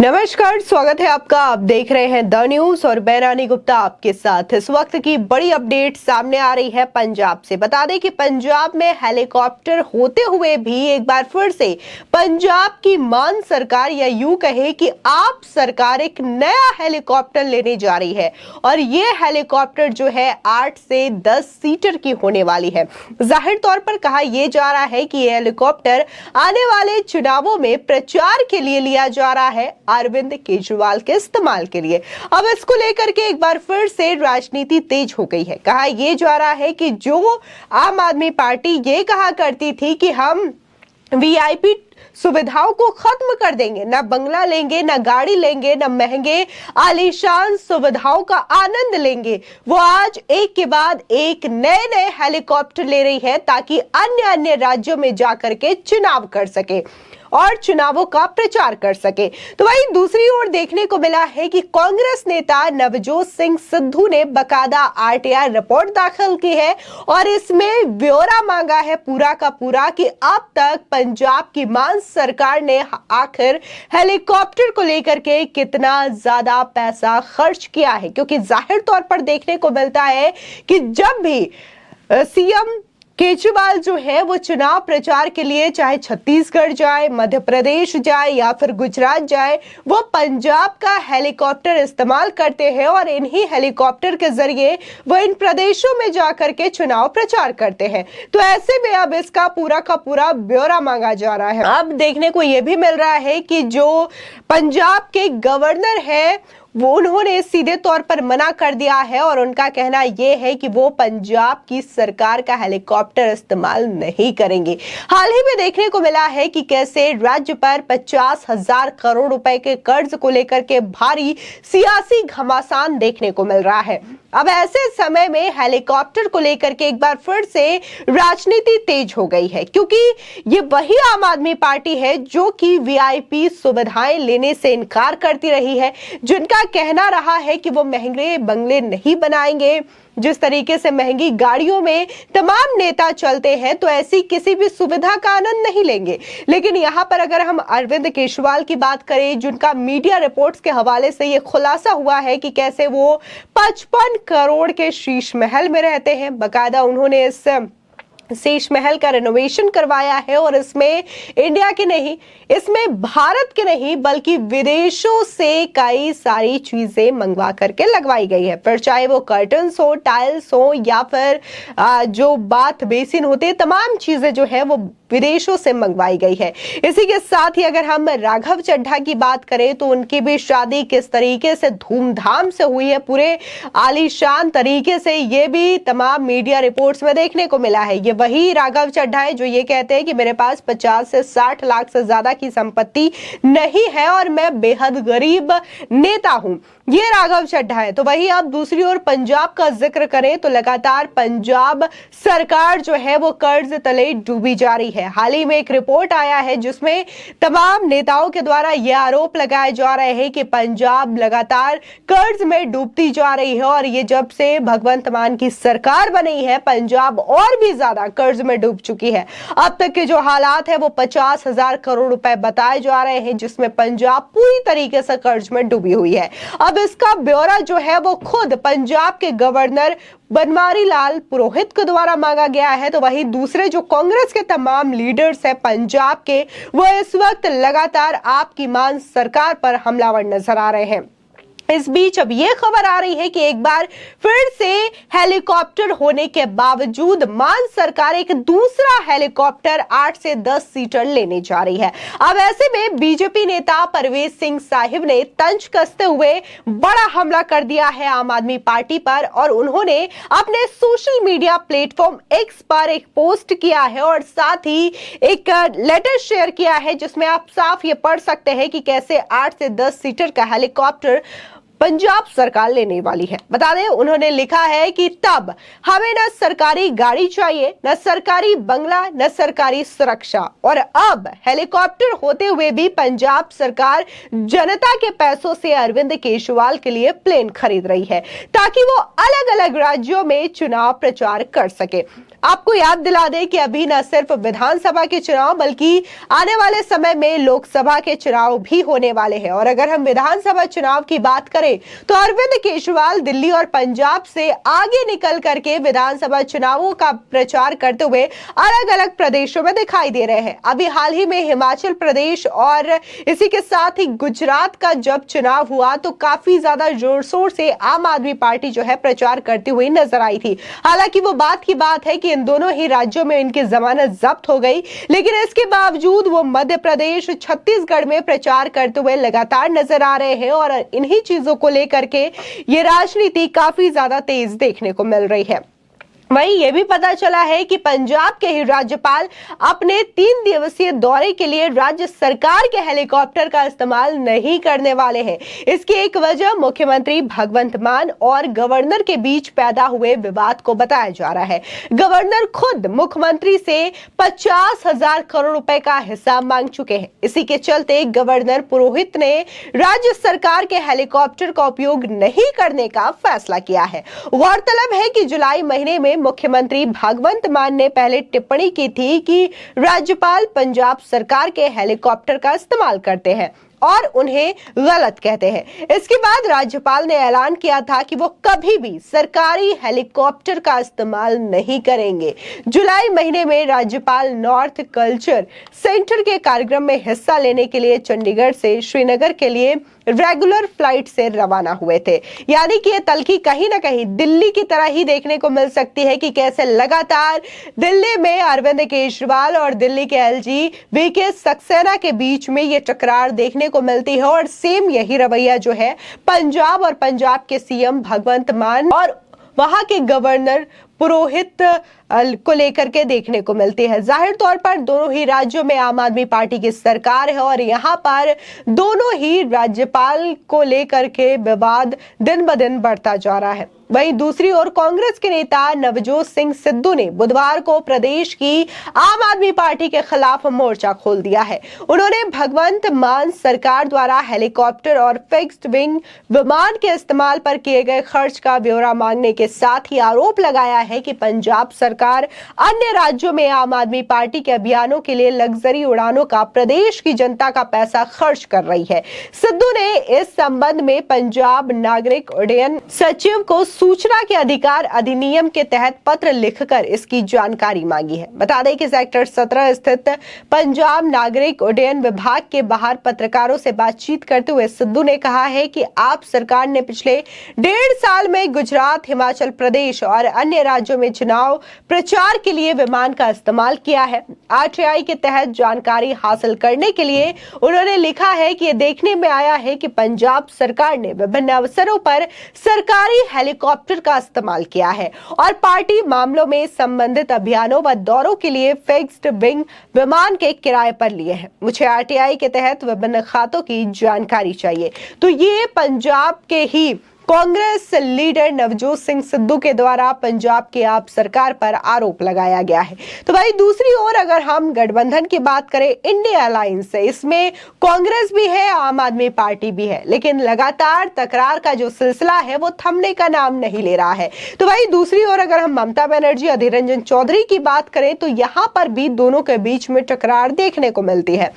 नमस्कार, स्वागत है आपका। आप देख रहे हैं द न्यूज और मैं रानी गुप्ता आपके साथ। इस वक्त की बड़ी अपडेट सामने आ रही है पंजाब से। बता दें कि पंजाब में हेलीकॉप्टर होते हुए भी एक बार फिर से पंजाब की मान सरकार या यूं कहे कि आप सरकार एक नया हेलीकॉप्टर लेने जा रही है और ये हेलीकॉप्टर जो है 8 से 10 सीटर की होने वाली है। जाहिर तौर पर कहा यह जा रहा है कि यह हेलीकॉप्टर आने वाले चुनावों में प्रचार के लिए लिया जा रहा है अरविंद केजरीवाल के इस्तेमाल के लिए। अब इसको लेकर के एक बार फिर से राजनीति तेज हो गई है। कहा यह जा रहा है कि जो आम आदमी पार्टी ये कहा करती थी कि हम वीआईपी सुविधाओं को खत्म कर देंगे, ना बंगला लेंगे, ना गाड़ी लेंगे, ना महंगे आलीशान सुविधाओं का आनंद लेंगे, वो आज एक के बाद एक नए नए हेलीकॉप्टर ले रही है ताकि अन्य अन्य राज्यों में जाकर के चुनाव कर सके और चुनावों का प्रचार कर सके। तो वहीं दूसरी ओर देखने को मिला है कि कांग्रेस नेता नवजोत सिंह सिद्धू ने बकायदा आरटीआई रिपोर्ट दाखिल की है और इसमें ब्यौरा मांगा है पूरा का पूरा कि अब तक पंजाब की मान सरकार ने आखिर हेलीकॉप्टर को लेकर के कितना ज्यादा पैसा खर्च किया है। क्योंकि जाहिर तौर पर देखने को मिलता है कि जब भी सीएम केजरीवाल जो है वो चुनाव प्रचार के लिए चाहे छत्तीसगढ़ जाए, मध्य प्रदेश जाए या फिर गुजरात जाए, वो पंजाब का हेलीकॉप्टर इस्तेमाल करते हैं और इन्हीं हेलीकॉप्टर के जरिए वो इन प्रदेशों में जाकर के चुनाव प्रचार करते हैं। तो ऐसे में अब इसका पूरा का पूरा ब्यौरा मांगा जा रहा है। अब देखने को यह भी मिल रहा है कि जो पंजाब के गवर्नर है वो उन्होंने सीधे तौर पर मना कर दिया है और उनका कहना यह है कि वो पंजाब की सरकार का हेलीकॉप्टर इस्तेमाल नहीं करेंगे। हाल ही में देखने को मिला है कि कैसे राज्य पर 50,000 करोड़ रुपए के कर्ज को लेकर के भारी सियासी घमासान देखने को मिल रहा है। अब ऐसे समय में हेलीकॉप्टर को लेकर के एक बार फिर से राजनीति तेज हो गई है, क्योंकि ये वही आम आदमी पार्टी है जो कि वीआईपी सुविधाएं लेने से इनकार करती रही है, जिनका कहना रहा है कि वो महंगे बंगले नहीं बनाएंगे। जिस तरीके से महंगी गाड़ियों में तमाम नेता चलते हैं तो ऐसी किसी भी सुविधा का आनंद नहीं लेंगे। लेकिन यहाँ पर अगर हम अरविंद केजरीवाल की बात करें, जिनका मीडिया रिपोर्ट्स के हवाले से ये खुलासा हुआ है कि कैसे वो 55 करोड़ के शीश महल में रहते हैं। बकायदा उन्होंने इस शीश महल का रेनोवेशन करवाया है और इसमें इंडिया के नहीं, इसमें भारत के नहीं बल्कि विदेशों से कई सारी चीजें मंगवा करके लगवाई गई है। फिर चाहे वो कर्टन्स हो, टाइल्स हो या फिर जो बाथ बेसिन होते हैं, तमाम चीजें जो है वो विदेशों से मंगवाई गई है। इसी के साथ ही अगर हम राघव चड्ढा की बात करें तो उनकी भी शादी किस तरीके से धूमधाम से हुई है, पूरे आलीशान तरीके से, ये भी तमाम मीडिया रिपोर्ट्स में देखने को मिला है। ये वही राघव चड्ढा है जो ये कहते हैं कि मेरे पास 50 से 60 लाख से ज्यादा की संपत्ति नहीं है और मैं बेहद गरीब नेता हूं। ये राघव चड्ढा है। तो वही अब दूसरी ओर पंजाब का जिक्र करें तो लगातार पंजाब सरकार जो है वो कर्ज तले डूबी जा रही है। हाल ही में एक रिपोर्ट आया है जिसमें तमाम नेताओं के द्वारा यह आरोप लगाए जा रहे हैं कि पंजाब लगातार कर्ज में डूबती जा रही है और ये जब से भगवंत मान की सरकार बनी है पंजाब और भी ज्यादा कर्ज में डूब चुकी है। अब तक के जो हालात है वो 50,000 करोड़ रुपए बताए जा रहे हैं, जिसमें पंजाब पूरी तरीके से कर्ज में डूबी हुई है। अब इसका ब्यौरा जो है वो खुद पंजाब के गवर्नर बनवारी लाल पुरोहित के द्वारा मांगा गया है। तो वहीं दूसरे जो कांग्रेस के तमाम लीडर्स हैं पंजाब के, वो इस वक्त लगातार आपकी मान सरकार पर हमलावर नजर आ रहे हैं। इस बीच अब यह खबर आ रही है कि एक बार फिर से हेलीकॉप्टर होने के बावजूद मान सरकार एक दूसरा हेलीकॉप्टर 8 से 10 सीटर लेने जा रही है। अब ऐसे में बीजेपी नेता परवेज सिंह साहिब ने तंज कसते हुए बड़ा हमला कर दिया है आम आदमी पार्टी पर और उन्होंने अपने सोशल मीडिया प्लेटफॉर्म एक्स पर एक पोस्ट किया है और साथ ही एक लेटर शेयर किया है जिसमें आप साफ ये पढ़ सकते हैं कि कैसे 8 से 10 सीटर का हेलीकॉप्टर पंजाब सरकार लेने वाली है। बता दें उन्होंने लिखा है कि तब हमें न सरकारी गाड़ी चाहिए, न सरकारी बंगला, न सरकारी सुरक्षा और अब हेलीकॉप्टर होते हुए भी पंजाब सरकार जनता के पैसों से अरविंद केजरीवाल के लिए प्लेन खरीद रही है ताकि वो अलग अलग राज्यों में चुनाव प्रचार कर सके। आपको याद दिला दें कि अभी न सिर्फ विधानसभा के चुनाव बल्कि आने वाले समय में लोकसभा के चुनाव भी होने वाले हैं। और अगर हम विधानसभा चुनाव की बात करें तो अरविंद केजरीवाल दिल्ली और पंजाब से आगे निकल करके विधानसभा चुनावों का प्रचार करते हुए अलग अलग प्रदेशों में दिखाई दे रहे हैं। अभी हाल ही में हिमाचल प्रदेश और इसी के साथ ही गुजरात का जब चुनाव हुआ तो काफी ज्यादा जोर शोर से आम आदमी पार्टी जो है प्रचार करती हुई नजर आई थी। हालांकि वो बात की बात है कि इन दोनों ही राज्यों में इनकी जमानत जब्त हो गई, लेकिन इसके बावजूद वो मध्य प्रदेश, छत्तीसगढ़ में प्रचार करते हुए लगातार नजर आ रहे हैं और इन्हीं चीजों को लेकर के ये राजनीति काफी ज्यादा तेज देखने को मिल रही है। वहीं यह भी पता चला है कि पंजाब के ही राज्यपाल अपने 3 दिवसीय दौरे के लिए राज्य सरकार के हेलीकॉप्टर का इस्तेमाल नहीं करने वाले हैं। इसकी एक वजह मुख्यमंत्री भगवंत मान और गवर्नर के बीच पैदा हुए विवाद को बताया जा रहा है। गवर्नर खुद मुख्यमंत्री से 50,000 करोड़ रुपए का हिसाब मांग चुके हैं। इसी के चलते गवर्नर पुरोहित ने राज्य सरकार के हेलीकॉप्टर का उपयोग नहीं करने का फैसला किया है। गौरतलब है कि जुलाई महीने में मुख्यमंत्री भगवंत मान ने पहले टिप्पणी की थी कि राज्यपाल पंजाब सरकार के हेलीकॉप्टर का इस्तेमाल करते हैं और उन्हें गलत कहते हैं। इसके बाद राज्यपाल ने ऐलान किया था कि वो कभी भी सरकारी हेलीकॉप्टर का इस्तेमाल नहीं करेंगे। जुलाई महीने में राज्यपाल नॉर्थ कल्चर सेंटर के कार्यक्रम में हिस्सा लेने के लिए चंडीगढ़ से श्रीनगर के लिए रेगुलर फ्लाइट से रवाना हुए थे। यानी कि ये तल्खी कहीं ना कहीं दिल्ली की तरह ही देखने को मिल सकती है कि कैसे लगातार दिल्ली में अरविंद केजरीवाल और दिल्ली के एलजी वीके सक्सेना के बीच में ये टकरार देखने को मिलती है। और सेम यही रवैया जो है पंजाब और पंजाब के सीएम भगवंत मान और वहां के गवर्नर पुरोहित को लेकर के देखने को मिलती है। जाहिर तौर पर दोनों ही राज्यों में आम आदमी पार्टी की सरकार है और यहाँ पर दोनों ही राज्यपाल को लेकर के विवाद दिन ब दिन बढ़ता जा रहा है। वहीं दूसरी ओर कांग्रेस के नेता नवजोत सिंह सिद्धू ने बुधवार को प्रदेश की आम आदमी पार्टी के खिलाफ मोर्चा खोल दिया है। उन्होंने भगवंत मान सरकार द्वारा हेलीकॉप्टर और फिक्स्ड विंग विमान के इस्तेमाल पर किए गए खर्च का ब्यौरा मांगने के साथ ही आरोप लगाया है कि पंजाब सरकार अन्य राज्यों में आम आदमी पार्टी के अभियानों के लिए लग्जरी उड़ानों का प्रदेश की जनता का पैसा खर्च कर रही है। सिद्धू ने इस संबंध में पंजाब नागरिक उड्डयन सचिव को सूचना के अधिकार अधिनियम के तहत पत्र लिखकर इसकी जानकारी मांगी है। बता दें कि सेक्टर 17 स्थित पंजाब नागरिक उड्डयन विभाग के बाहर पत्रकारों से बातचीत करते हुए सिद्धू ने कहा है कि आप सरकार ने पिछले 1.5 साल में गुजरात, हिमाचल प्रदेश और अन्य राज्यों में चुनाव प्रचार के लिए विमान का इस्तेमाल किया है। आरटीआई के तहत जानकारी हासिल करने के लिए उन्होंने लिखा है कि यह देखने में आया है कि पंजाब सरकार ने विभिन्न अवसरों पर सरकारी हेलीकॉप्टर का इस्तेमाल किया है और पार्टी मामलों में संबंधित अभियानों व दौरों के लिए फिक्स्ड विंग विमान के किराए पर लिए हैं। मुझे आरटीआई के तहत विभिन्न खातों की जानकारी चाहिए। तो ये पंजाब के ही कांग्रेस लीडर नवजोत सिंह सिद्धू के द्वारा पंजाब की आप सरकार पर आरोप लगाया गया है। तो भाई दूसरी ओर अगर हम गठबंधन की बात करें, इंडिया अलायंस है, इसमें कांग्रेस भी है, आम आदमी पार्टी भी है, लेकिन लगातार तकरार का जो सिलसिला है वो थमने का नाम नहीं ले रहा है। तो भाई दूसरी ओर अगर हम ममता बनर्जी, अधीर रंजन चौधरी की बात करें तो यहाँ पर भी दोनों के बीच में टकरार देखने को मिलती है।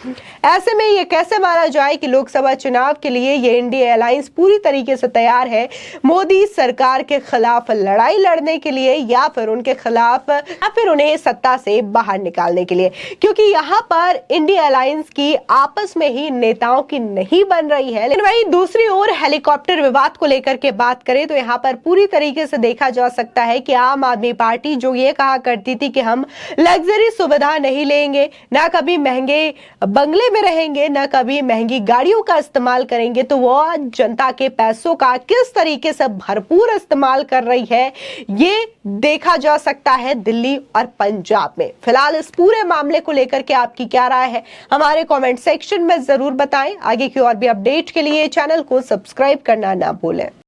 ऐसे में ये कैसे माना जाए कि लोकसभा चुनाव के लिए ये इंडिया अलायंस पूरी तरीके से तैयार है मोदी सरकार के खिलाफ लड़ाई लड़ने के लिए या फिर उनके खिलाफ या फिर उन्हें सत्ता से बाहर निकालने के लिए, क्योंकि यहाँ पर इंडिया अलायंस की आपस में ही नेताओं की नहीं बन रही है। लेकिन वहीं दूसरी ओर हेलीकॉप्टर विवाद को लेकर के बात करें तो यहाँ पर पूरी तरीके से देखा जा सकता है कि आम आदमी पार्टी जो ये कहा करती थी कि हम लग्जरी सुविधा नहीं लेंगे, ना कभी महंगे बंगले में रहेंगे, ना कभी महंगी गाड़ियों का इस्तेमाल करेंगे, तो वो जनता के पैसों का किस तरीके से भरपूर इस्तेमाल कर रही है ये देखा जा सकता है दिल्ली और पंजाब में। फिलहाल इस पूरे मामले को लेकर के आपकी क्या राय है हमारे कमेंट सेक्शन में जरूर बताएं। आगे की और भी अपडेट के लिए चैनल को सब्सक्राइब करना ना भूलें।